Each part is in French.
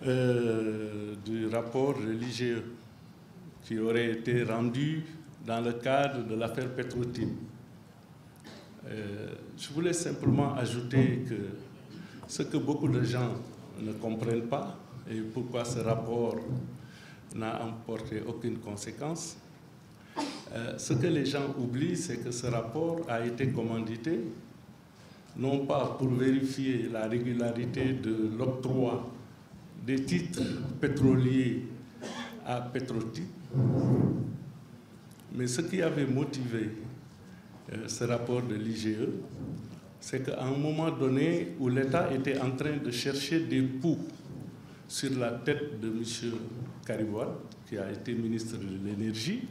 du rapport de l'IGE qui aurait été rendu dans le cadre de l'affaire Petro-Tim. Je voulais simplement ajouter que ce que beaucoup de gens ne comprennent pas et pourquoi ce rapport n'a emporté aucune conséquence, ce que les gens oublient, c'est que ce rapport a été commandité non pas pour vérifier la régularité de l'octroi des titres pétroliers à Petro-Tim, mais ce qui avait motivé ce rapport de l'IGE, c'est qu'à un moment donné où l'État était en train de chercher des poux sur la tête de M. Karim Wade, qui a été ministre de l'Énergie,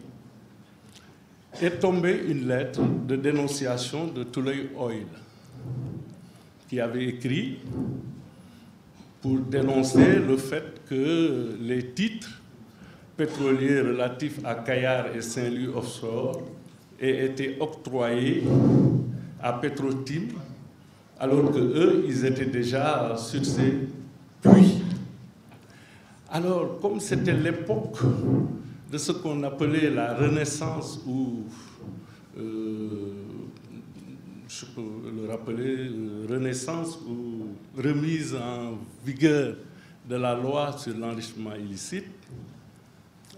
est tombée une lettre de dénonciation de Tullow Oil, qui avait écrit pour dénoncer le fait que les titres pétroliers relatifs à Kayar et Saint-Louis offshore aient été octroyés à Petro-Tim, alors qu'eux, ils étaient déjà sur ces puits. Alors, comme c'était l'époque de ce qu'on appelait la Renaissance, ou je peux le rappeler, Renaissance ou remise en vigueur de la loi sur l'enrichissement illicite,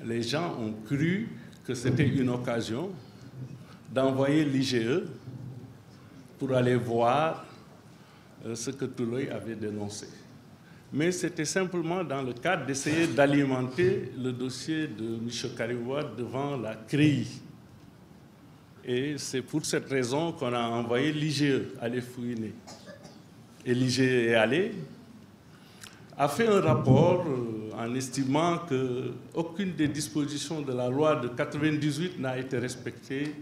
les gens ont cru que c'était une occasion d'envoyer l'IGE pour aller voir ce que Tullow avait dénoncé. Mais c'était simplement dans le cadre d'essayer d'alimenter le dossier de M. Karim Wade devant la CREI. Et c'est pour cette raison qu'on a envoyé l'IGE aller fouiner. Et l'IGE est allé, a fait un rapport en estimant qu'aucune des dispositions de la loi de 1998 n'a été respectée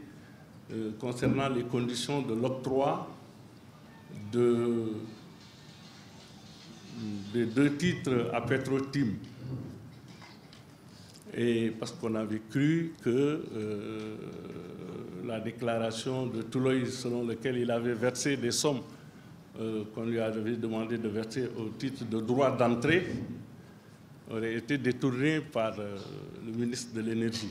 concernant les conditions de l'octroi des 2 titres à Petro-Tim. Et parce qu'on avait cru que la déclaration de Tullow, selon laquelle il avait versé des sommes qu'on lui avait demandé de verser au titre de droit d'entrée, aurait été détournée par le ministre de l'Énergie.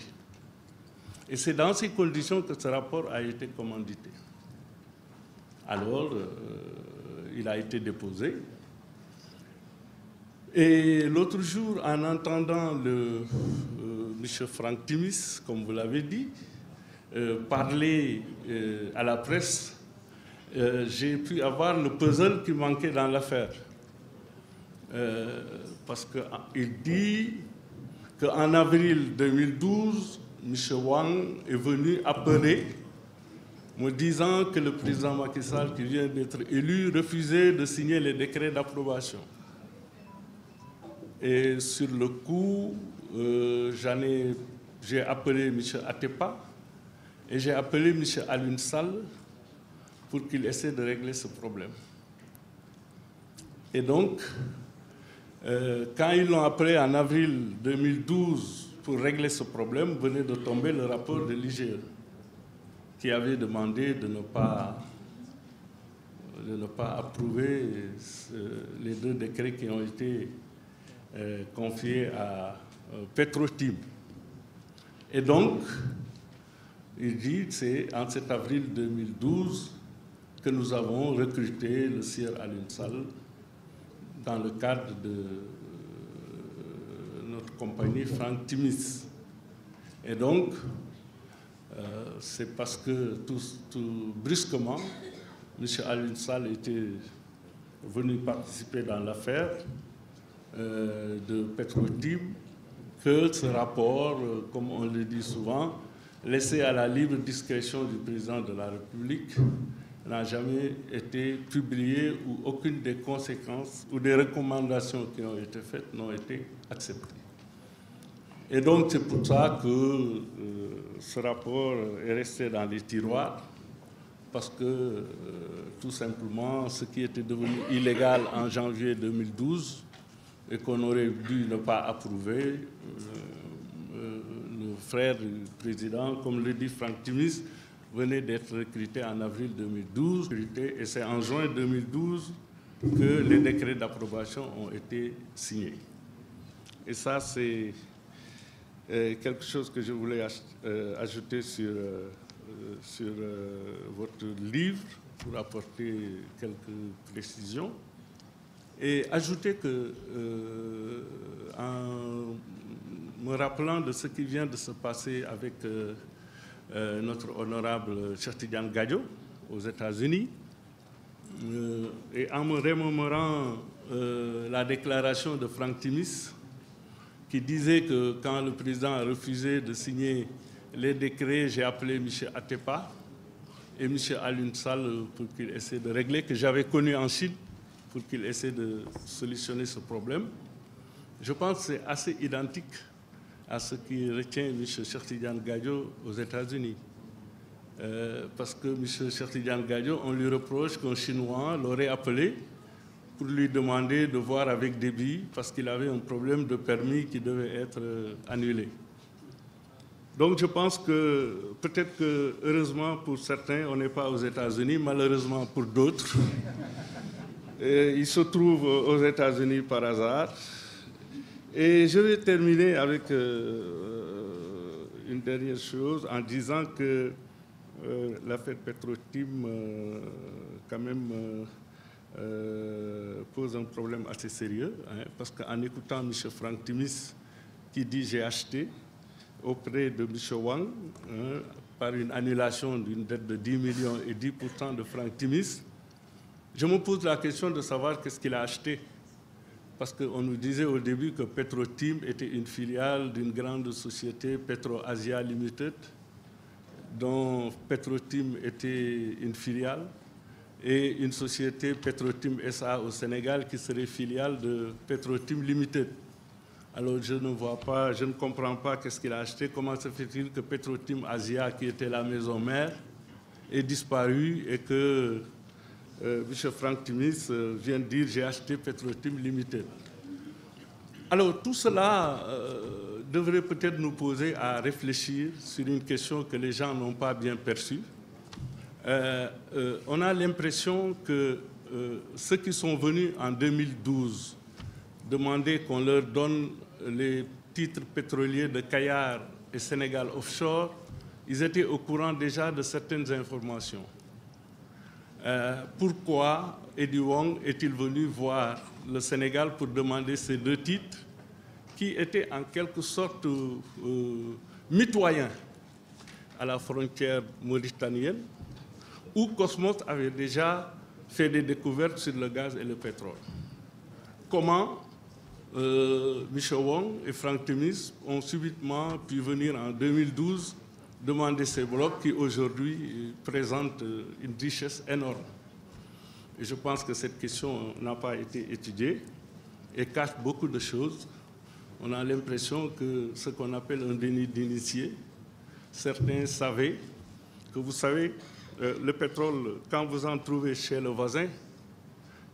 Et c'est dans ces conditions que ce rapport a été commandité. Alors, il a été déposé. Et l'autre jour, en entendant M. Franck Timis, comme vous l'avez dit, parler à la presse, j'ai pu avoir le puzzle qui manquait dans l'affaire. Parce qu'il dit qu'en avril 2012, M. Wang est venu appeler, me disant que le président Macky Sall, qui vient d'être élu, refusait de signer les décrets d'approbation. Et sur le coup, j'ai appelé M. Atepa et j'ai appelé M. Alioune Sall pour qu'il essaie de régler ce problème. Et donc, quand ils l'ont appelé en avril 2012 pour régler ce problème, venait de tomber le rapport de l'IGE qui avait demandé de ne pas approuver les 2 décrets qui ont été confiés à Petro-Tim. Et donc, il dit que c'est en cet avril 2012 que nous avons recruté le sieur Alioune Sall dans le cadre de notre compagnie Franck Timis. Et donc, c'est parce que tout brusquement, M. Alioune Sall était venu participer dans l'affaire de Petro-Tim, que ce rapport, comme on le dit souvent, laissé à la libre discrétion du président de la République, n'a jamais été publié ou aucune des conséquences ou des recommandations qui ont été faites n'ont été acceptées. Et donc c'est pour ça que ce rapport est resté dans les tiroirs, parce que tout simplement ce qui était devenu illégal en janvier 2012 et qu'on aurait dû ne pas approuver, le frère du président, comme le dit Franck Timis, venait d'être recruté en avril 2012, et c'est en juin 2012 que les décrets d'approbation ont été signés. Et ça, c'est quelque chose que je voulais ajouter sur votre livre pour apporter quelques précisions. Et ajouter que, en me rappelant de ce qui vient de se passer avec notre honorable Cheikh Tidiane Gadio aux États-Unis, et en me remémorant la déclaration de Franck Timis, qui disait que quand le président a refusé de signer les décrets, j'ai appelé M. Atepa et M. Alioune Sall pour qu'il essaie de régler, que j'avais connu en Chine, pour qu'il essaie de solutionner ce problème. Je pense que c'est assez identique à ce qui retient M. Cheikh Tidiane Gadio aux États-Unis. Parce que M. Cheikh Tidiane Gadio, on lui reproche qu'un Chinois l'aurait appelé pour lui demander de voir avec Déby parce qu'il avait un problème de permis qui devait être annulé. Donc je pense que peut-être que, heureusement pour certains, on n'est pas aux États-Unis, malheureusement pour d'autres. Il se trouve aux États-Unis par hasard. Et je vais terminer avec une dernière chose en disant que l'affaire Petro-Tim, quand même, pose un problème assez sérieux, hein, parce qu'en écoutant M. Franck Timis qui dit « j'ai acheté », auprès de M. Wang, hein, par une annulation d'une dette de 10 millions et 10% de Franck Timis, je me pose la question de savoir qu'est-ce qu'il a acheté. Parce qu'on nous disait au début que Petro-Tim était une filiale d'une grande société, Petro-Asia Limited, dont Petro-Tim était une filiale, et une société Petro-Tim SA au Sénégal qui serait filiale de Petro-Tim Limited. Alors je ne vois pas, je ne comprends pas qu'est-ce qu'il a acheté. Comment se fait-il que Petro-Tim Asia, qui était la maison mère, ait disparu et que M. Franck Timis vient de dire « j'ai acheté Petro-Tim Limited ». Alors tout cela devrait peut-être nous poser à réfléchir sur une question que les gens n'ont pas bien perçue. On a l'impression que ceux qui sont venus en 2012 demander qu'on leur donne les titres pétroliers de Kayar et Sénégal Offshore, ils étaient au courant déjà de certaines informations. Pourquoi Eddie Wong est-il venu voir le Sénégal pour demander ces deux titres qui étaient en quelque sorte mitoyens à la frontière mauritanienne, où Cosmos avait déjà fait des découvertes sur le gaz et le pétrole? Comment Michel Wong et Franck Timis ont subitement pu venir en 2012 demander ces blocs qui aujourd'hui présentent une richesse énorme? Et je pense que cette question n'a pas été étudiée et cache beaucoup de choses. On a l'impression que ce qu'on appelle un déni d'initié, certains savaient que, vous savez, le pétrole, quand vous en trouvez chez le voisin,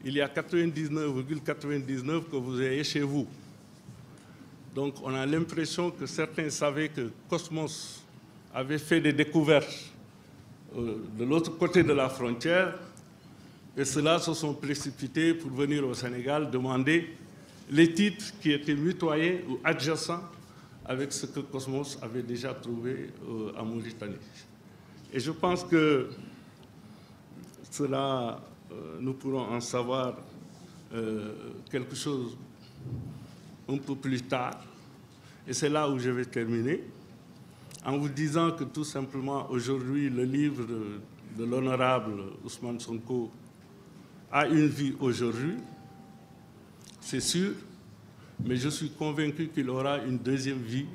il y a 99,99 que vous ayez chez vous. Donc on a l'impression que certains savaient que Cosmos avait fait des découvertes de l'autre côté de la frontière, et ceux-là se sont précipités pour venir au Sénégal demander les titres qui étaient mitoyens ou adjacents avec ce que Cosmos avait déjà trouvé en Mauritanie. Et je pense que cela, nous pourrons en savoir quelque chose un peu plus tard. Et c'est là où je vais terminer, en vous disant que tout simplement, aujourd'hui, le livre de l'honorable Ousmane Sonko a une vie aujourd'hui, c'est sûr, mais je suis convaincu qu'il aura une deuxième vie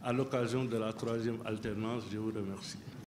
à l'occasion de la troisième alternance. Je vous remercie.